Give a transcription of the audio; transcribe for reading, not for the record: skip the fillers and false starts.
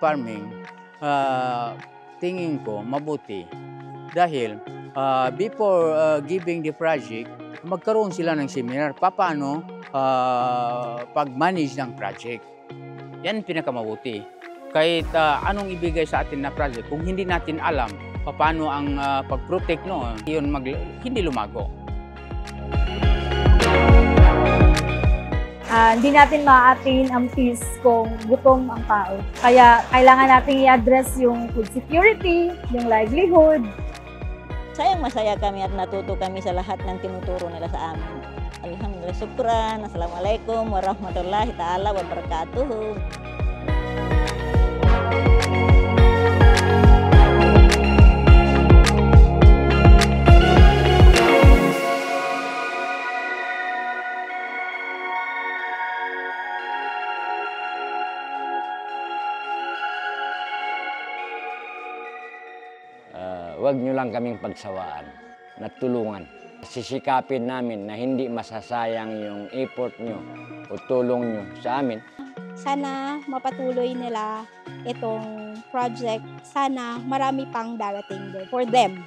farming, tingin ko mabuti. Dahil before giving the project, magkaroon sila ng seminar paano pag-manage ng project. Yan pinakamabuti. Kahit anong ibigay sa atin na project, kung hindi natin alam paano ang pag-protect noon, hindi lumago. Hindi natin ma-attain ang peace kung gutom ang tao. Kaya kailangan natin i-address yung food security, yung livelihood. Masaya kami at natuto kami sa lahat ng tinuturo nila sa amin. Alhamdulillah, syukran. Assalamualaikum warahmatullahi ta'ala wabarakatuh. Huwag nyo lang kaming pagsawaan na tulungan. Sisikapin namin na hindi masasayang yung effort nyo o tulong nyo sa amin. Sana mapatuloy nila itong project. Sana marami pang darating din for them.